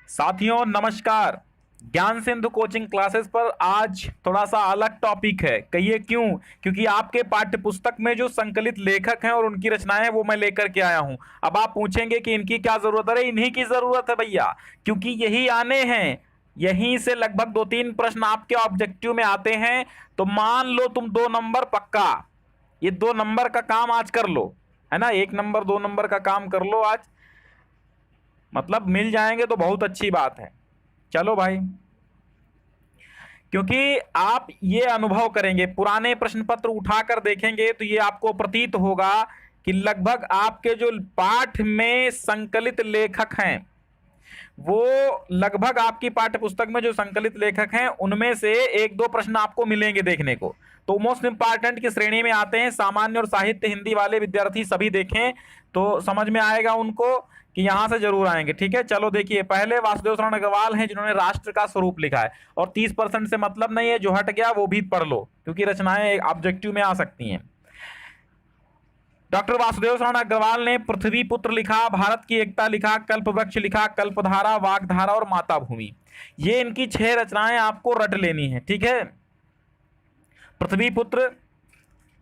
साथियों नमस्कार। ज्ञान सिंधु कोचिंग क्लासेस पर आज थोड़ा सा अलग टॉपिक है। कहिए क्यों? क्योंकि आपके पाठ्य पुस्तक में जो संकलित लेखक हैं और उनकी रचनाएं हैं वो मैं लेकर के आया हूं। अब आप पूछेंगे कि इनकी क्या जरूरत है? अरे इन्हीं की जरूरत है भैया, क्योंकि यही आने हैं। यहीं से लगभग 2-3 प्रश्न आपके ऑब्जेक्टिव में आते हैं। तो मान लो तुम 2 नंबर पक्का, ये 2 नंबर का काम आज कर लो, है ना। 1 नंबर 2 नंबर का काम कर लो आज, मतलब मिल जाएंगे तो बहुत अच्छी बात है। चलो भाई, क्योंकि आप ये अनुभव करेंगे, पुराने प्रश्न पत्र उठाकर देखेंगे तो ये आपको प्रतीत होगा कि लगभग आपके जो पाठ में संकलित लेखक हैं वो लगभग आपकी पाठ्य पुस्तक में जो संकलित लेखक हैं उनमें से 1-2 प्रश्न आपको मिलेंगे देखने को। तो मोस्ट इंपॉर्टेंट की श्रेणी में आते हैं। सामान्य और साहित्य हिंदी वाले विद्यार्थी सभी देखें तो समझ में आएगा उनको कि यहां से जरूर आएंगे। ठीक है, चलो देखिए, पहले वासुदेव शरण अग्रवाल हैं जिन्होंने राष्ट्र का स्वरूप लिखा है, और 30% से मतलब नहीं है, जो हट गया वो भी पढ़ लो क्योंकि रचनाएं ऑब्जेक्टिव में आ सकती हैं। डॉक्टर वासुदेव शरण अग्रवाल ने पृथ्वी पुत्र लिखा, भारत की एकता लिखा, कल्प वृक्ष लिखा, कल्पधारा, वागधारा और माता भूमि। ये इनकी 6 रचनाएं आपको रट लेनी है। ठीक है, पृथ्वी पुत्र,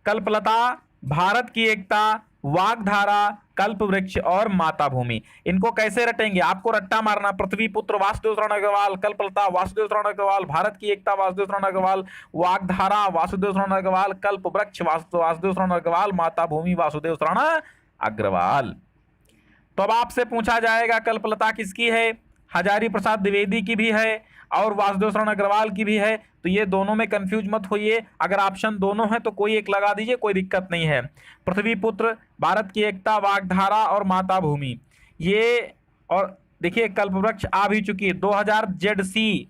कल्पलता, भारत की एकता, वागधारा, कल्प वृक्ष और माता भूमि। इनको कैसे रटेंगे? आपको रट्टा मारना, पृथ्वी पुत्र वासुदेव शरण अग्रवाल, कल्पलता वासुदेव शरण अग्रवाल, भारत की एकता वासुदेव शरण अग्रवाल, वागधारा वासुदेव शरण अग्रवाल, कल्प वृक्ष वासुदेव शरण अग्रवाल, माता भूमि वासुदेव शरण अग्रवाल। तो अब आपसे पूछा जाएगा कल्पलता किसकी है? हजारी प्रसाद द्विवेदी की भी है और वासुदेव शरण अग्रवाल की भी है। तो ये दोनों में कंफ्यूज मत होइए, अगर ऑप्शन दोनों है तो कोई एक लगा दीजिए, कोई दिक्कत नहीं है। पृथ्वी पुत्र, भारत की एकता, वागधारा और माता भूमि ये। और देखिए कल्पवृक्ष आ भी चुकी है, 2000 जेडसी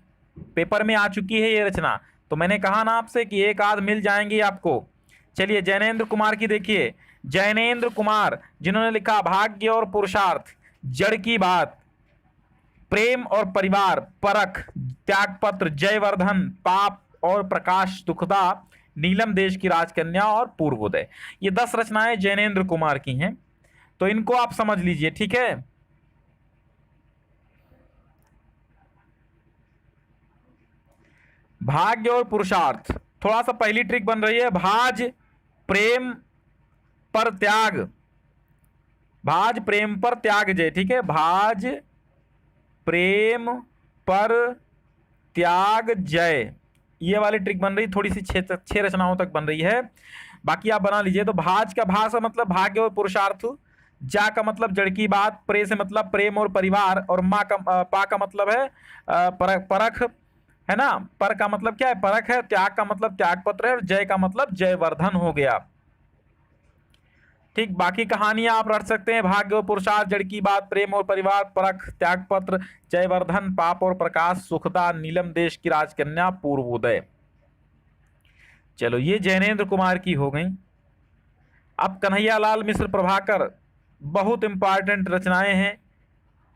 पेपर में आ चुकी है ये रचना। तो मैंने कहा ना आपसे कि एक आध मिल जाएंगी आपको। चलिए जैनेन्द्र कुमार की देखिए, जैनेन्द्र कुमार जिन्होंने लिखा भाग्य और पुरुषार्थ, जड़ की बात, प्रेम और परिवार, परख, त्यागपत्र, जयवर्धन, पाप और प्रकाश दुखदा, नीलम देश की राजकन्या और पूर्वोदय। ये 10 रचनाएं जैनेन्द्र कुमार की हैं, तो इनको आप समझ लीजिए। ठीक है, भाग्य और पुरुषार्थ, थोड़ा सा पहली ट्रिक बन रही है। भाज प्रेम पर त्याग, भाज प्रेम पर त्याग जय। ठीक है, भाज प्रेम पर त्याग जय, ये वाली ट्रिक बन रही, थोड़ी सी 6 रचनाओं तक बन रही है, बाकी आप बना लीजिए। तो भाज का भा से मतलब भाग्य और पुरुषार्थ, जा का मतलब जड़ की बात, प्रे से मतलब प्रेम और परिवार, और माँ का पा का मतलब है परख, है ना। पर का मतलब क्या है? परख है। त्याग का मतलब त्याग पत्र है, और जय का मतलब जयवर्धन हो गया। ठीक, बाकी कहानियां आप रट सकते हैं, भाग्य और पुरुषार्थ, जड़ की बात, प्रेम और परिवार, परख, त्यागपत्र, जयवर्धन, पाप और प्रकाश, सुखदा, नीलम देश की राजकन्या, पूर्वोदय। चलो ये जैनेन्द्र कुमार की हो गई। अब कन्हैयालाल मिश्र प्रभाकर, बहुत इंपॉर्टेंट रचनाएं हैं,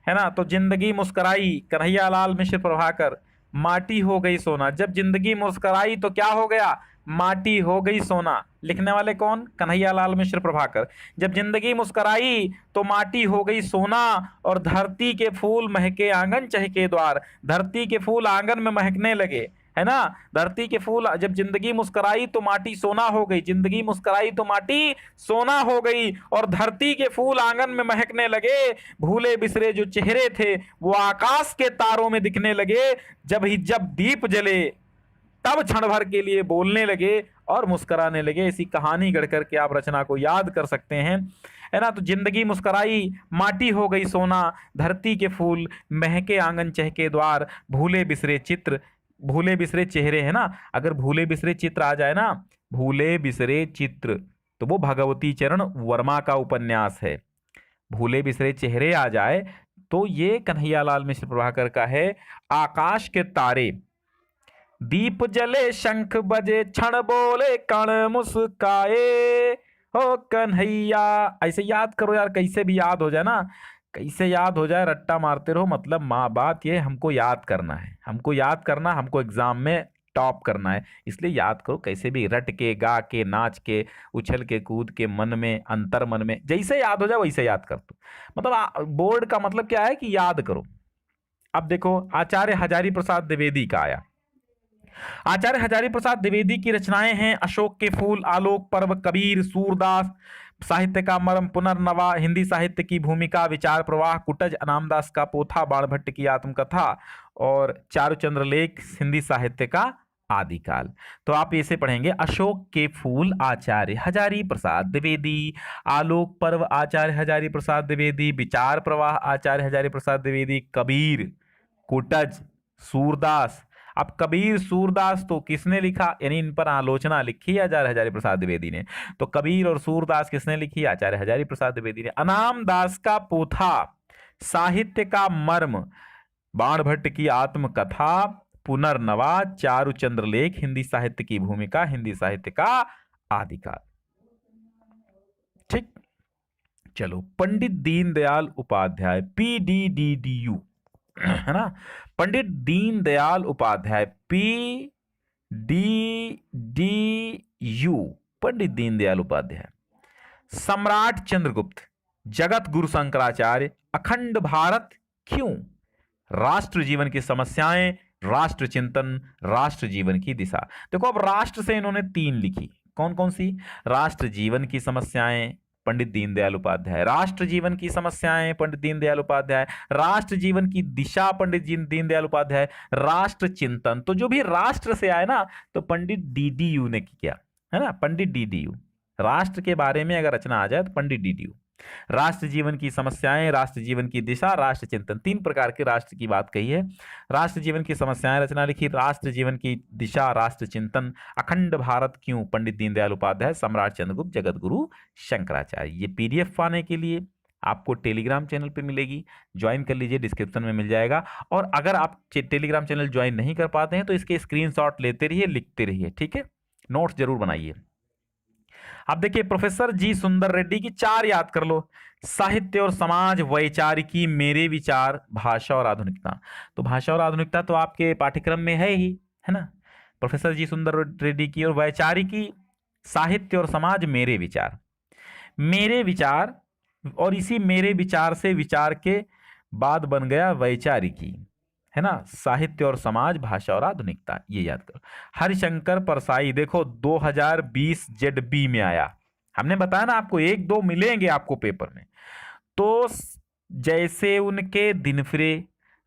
है ना। तो जिंदगी मुस्कराई, कन्हैयालाल मिश्र प्रभाकर। माटी हो गई सोना, जब जिंदगी मुस्कराई तो क्या हो गया? माटी हो गई सोना। लिखने वाले कौन? कन्हैयालाल मिश्र प्रभाकर। जब जिंदगी मुस्कराई तो माटी हो गई सोना, और धरती के फूल महके आंगन चहके द्वार, धरती के फूल आंगन में महकने लगे, है ना। धरती के फूल, जब जिंदगी मुस्कराई तो माटी सोना हो गई, जिंदगी मुस्कराई तो माटी सोना हो गई, और धरती के फूल आंगन में महकने लगे, भूले बिसरे जो चेहरे थे वो आकाश के तारों में दिखने लगे, जब दीप जले तब क्षण भर के लिए बोलने लगे और मुस्कुराने लगे। ऐसी कहानी गढ़ करके आप रचना को याद कर सकते हैं, है ना। तो जिंदगी मुस्कुराई, माटी हो गई सोना, धरती के फूल महके आंगन चहके द्वार, भूले बिसरे चित्र, भूले बिसरे चेहरे, है ना। अगर भूले बिसरे चित्र आ जाए ना, भूले बिसरे चित्र, तो वो भगवती चरण वर्मा का उपन्यास है। भूले बिसरे चेहरे आ जाए तो ये कन्हैयालाल मिश्र प्रभाकर का है। आकाश के तारे, दीप जले शंख बजे, क्षण बोले कण मुस्काए, हो कन्हैया। ऐसे याद करो यार, कैसे भी याद हो जाए ना, कैसे याद हो जाए, रट्टा मारते रहो। मतलब माँ बात ये, हमको याद करना है, हमको याद करना, हमको एग्जाम में टॉप करना है, इसलिए याद करो कैसे भी, रट के, गा के, नाच के, उछल के, कूद के, मन में, अंतर मन में, जैसे याद हो जाए वैसे याद कर दो। मतलब बोर्ड का मतलब क्या है कि याद करो। अब देखो आचार्य हजारी प्रसाद द्विवेदी का आया। आचार्य हजारी प्रसाद द्विवेदी की रचनाएं हैं अशोक के फूल, आलोक पर्व, कबीर, सूरदास, साहित्य का मर्म, पुनर्नवा, हिंदी साहित्य की भूमिका, विचार प्रवाह, कुटज, अनामदास का पोथा, बाणभट्ट की आत्मकथा और चारुचंद्र लेख, हिंदी साहित्य का आदिकाल। तो आप इसे पढ़ेंगे अशोक के फूल आचार्य हजारी प्रसाद द्विवेदी, आलोक पर्व आचार्य हजारी प्रसाद द्विवेदी, विचार प्रवाह आचार्य हजारी प्रसाद द्विवेदी, कबीर, कुटज, सूरदास। अब कबीर सूरदास तो किसने लिखा, यानी इन पर आलोचना लिखी आचार्य हजारी प्रसाद द्विवेदी ने। तो कबीर और सूरदास किसने लिखी, आचार्य हजारी प्रसाद द्विवेदी ने। अनामदास का पोथा, साहित्य का मर्म, बाणभट्ट की आत्मकथा, पुनर्नवा, चारुचंद्र लेख, हिंदी साहित्य की भूमिका, हिंदी साहित्य का आदिकाल। ठीक, चलो पंडित दीनदयाल उपाध्याय, PDDDU, है ना, पंडित दीनदयाल उपाध्याय, PDDU, पंडित दीनदयाल उपाध्याय। सम्राट चंद्रगुप्त, जगत गुरु शंकराचार्य, अखंड भारत क्यों, राष्ट्र जीवन की समस्याएं, राष्ट्र चिंतन, राष्ट्र जीवन की दिशा। देखो अब राष्ट्र से इन्होंने 3 लिखी, कौन कौन सी, राष्ट्र जीवन की समस्याएं पंडित दीनदयाल उपाध्याय, राष्ट्र जीवन की समस्याएं पंडित दीनदयाल उपाध्याय, राष्ट्र जीवन की दिशा पंडित दीनदयाल उपाध्याय, राष्ट्र चिंतन। तो जो भी राष्ट्र से आए ना, तो पंडित DDU ने किया, है ना, पंडित DDU। राष्ट्र के बारे में अगर रचना आ जाए तो पंडित DDU। राष्ट्र जीवन की समस्याएं, राष्ट्र जीवन की दिशा, राष्ट्र चिंतन, 3 प्रकार के राष्ट्र की बात कही है। राष्ट्र जीवन की समस्याएं रचना लिखी, राष्ट्र जीवन की दिशा, राष्ट्र चिंतन, अखंड भारत क्यों पंडित दीनदयाल उपाध्याय, सम्राट चंद्रगुप्त, जगत गुरु शंकराचार्य। ये PDF पाने के लिए आपको टेलीग्राम चैनल पे मिलेगी, ज्वाइन कर लीजिए, डिस्क्रिप्शन में मिल जाएगा। और अगर आप टेलीग्राम चैनल ज्वाइन नहीं कर पाते हैं तो इसके स्क्रीनशॉट लेते रहिए, लिखते रहिए, ठीक है, नोट्स जरूर बनाइए। अब देखिए प्रोफेसर जी सुंदर रेड्डी की 4 याद कर लो, साहित्य और समाज, वैचारिकी, मेरे विचार, भाषा और आधुनिकता। तो भाषा और आधुनिकता तो आपके पाठ्यक्रम में है ही, है ना, प्रोफेसर जी सुंदर रेड्डी की। और वैचारिकी, साहित्य और समाज, मेरे विचार, मेरे विचार, और इसी मेरे विचार से विचार के बाद बन गया वैचारिकी, है ना, साहित्य और समाज, भाषा और आधुनिकता, ये याद करो। हरिशंकर परसाई, देखो 2020 ZB में आया, हमने बताया ना आपको 1-2 मिलेंगे आपको पेपर में। तो जैसे उनके दिन फिरे,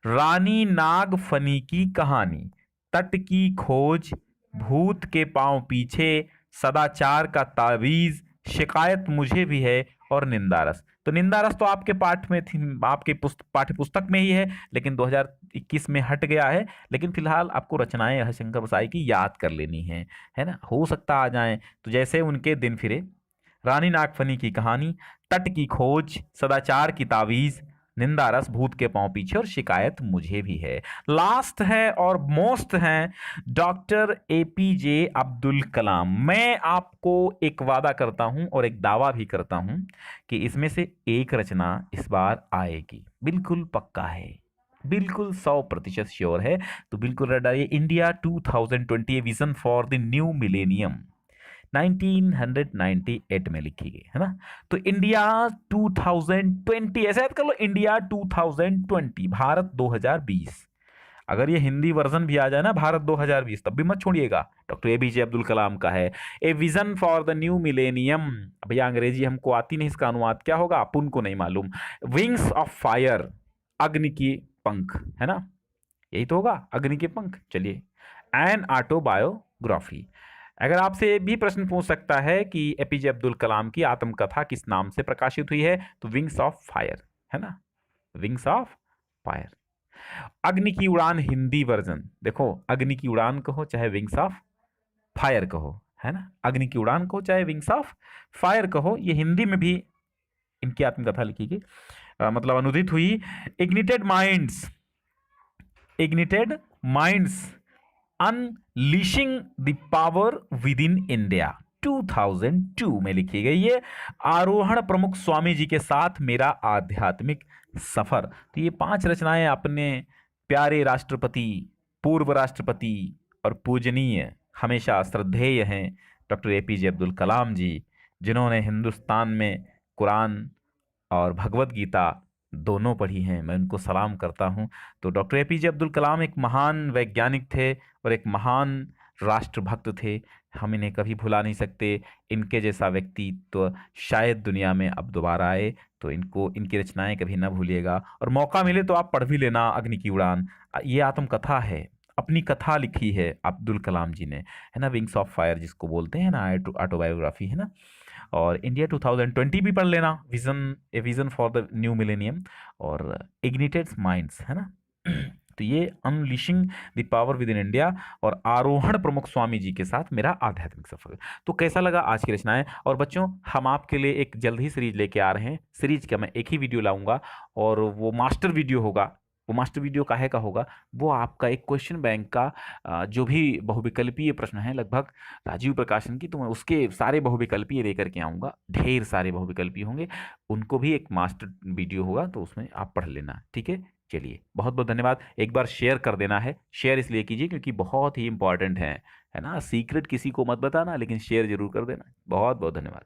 रानी नागफनी की कहानी, तट की खोज, भूत के पांव पीछे, सदाचार का तावीज, शिकायत मुझे भी है और निंदारस। तो निंदारस तो आपके पाठ में थी, आपके पाठ्य पुस्तक में ही है, लेकिन 2021 में हट गया है। लेकिन फिलहाल आपको रचनाएं हरिशंकर परसाई की याद कर लेनी है ना, हो सकता आ जाएं। तो जैसे उनके दिन फिरे, रानी नागफनी की कहानी, तट की खोज, सदाचार की तावीज, निंदारस, भूत के पांव पीछे और शिकायत मुझे भी है। लास्ट है और मोस्ट है डॉक्टर APJ अब्दुल कलाम। मैं आपको एक वादा करता हूं और एक दावा भी करता हूं कि इसमें से एक रचना इस बार आएगी, बिल्कुल पक्का है, बिल्कुल 100% श्योर है। तो बिल्कुल रट डालिए, India 2020 vision for the new millennium, 1998 में लिखी गई, है ना। तो इंडिया 2020 ऐसा याद कर लो, इंडिया 2020, भारत 2020। अगर ये हिंदी वर्जन भी आ जाए ना, भारत 2020, तब भी मत छोड़िएगा, डॉक्टर APJ अब्दुल कलाम का है। A vision for the new millennium, भैया अंग्रेजी हमको आती नहीं, इसका अनुवाद क्या होगा अपन को नहीं मालूम। विंग्स ऑफ फायर, अग्नि की पंख, है ना, यही तो होगा, अग्नि के पंख। चलिए, एन ऑटोबायोग्राफी। अगर आपसे भी प्रश्न पूछ सकता है कि APJ अब्दुल कलाम की आत्मकथा किस नाम से प्रकाशित हुई है, तो विंग्स ऑफ फायर, है ना, विंग्स ऑफ फायर। अग्नि की उड़ान हिंदी वर्जन, देखो अग्नि की उड़ान कहो चाहे विंग्स ऑफ फायर कहो, है ना, अग्नि की उड़ान कहो चाहे विंग्स ऑफ फायर कहो, ये हिंदी में भी इनकी आत्मकथा लिखी गई, मतलब अनुदित हुई। Ignited minds unleashing the power within India, 2002 में लिखी गई है। आरोहण प्रमुख स्वामी जी के साथ मेरा आध्यात्मिक सफर। तो ये 5 रचनाएं अपने प्यारे राष्ट्रपति, पूर्व राष्ट्रपति और पूजनीय, हमेशा श्रद्धेय हैं डॉक्टर APJ अब्दुल कलाम जी, जिन्होंने हिंदुस्तान में कुरान और भगवत गीता दोनों पढ़ी हैं, मैं उनको सलाम करता हूँ। तो डॉक्टर एपीजे अब्दुल कलाम एक महान वैज्ञानिक थे और एक महान राष्ट्रभक्त थे। हम इन्हें कभी भुला नहीं सकते। इनके जैसा व्यक्ति तो शायद दुनिया में अब दोबारा आए, तो इनको, इनकी रचनाएं कभी ना भूलिएगा, और मौका मिले तो आप पढ़ भी लेना अग्नि की उड़ान। ये आत्मकथा है, अपनी कथा लिखी है अब्दुल कलाम जी ने, है ना, विंग्स ऑफ फायर जिसको बोलते हैं ना, ऑटोबायोग्राफी है ना। और इंडिया 2020 भी पढ़ लेना, vision, a vision for the new millennium, और इग्निटेड माइंड्स, है ना। तो ये unleashing the power within India और आरोहण प्रमुख स्वामी जी के साथ मेरा आध्यात्मिक सफर। तो कैसा लगा आज की रचनाएं? और बच्चों, हम आपके लिए एक जल्द ही सीरीज लेके आ रहे हैं। सीरीज का मैं एक ही वीडियो लाऊंगा, और वो मास्टर वीडियो होगा। वो मास्टर वीडियो काहे का होगा? वो आपका एक क्वेश्चन बैंक का जो भी बहुविकल्पीय प्रश्न है, लगभग राजीव प्रकाशन की, तो मैं उसके सारे बहुविकल्पीय लेकर के आऊँगा। ढेर सारे बहुविकल्पीय होंगे, उनको भी एक मास्टर वीडियो होगा, तो उसमें आप पढ़ लेना, ठीक है। चलिए, बहुत बहुत धन्यवाद। एक बार शेयर कर देना है, शेयर इसलिए कीजिए क्योंकि बहुत ही इंपॉर्टेंट है ना। सीक्रेट किसी को मत बताना, लेकिन शेयर जरूर कर देना। बहुत बहुत धन्यवाद।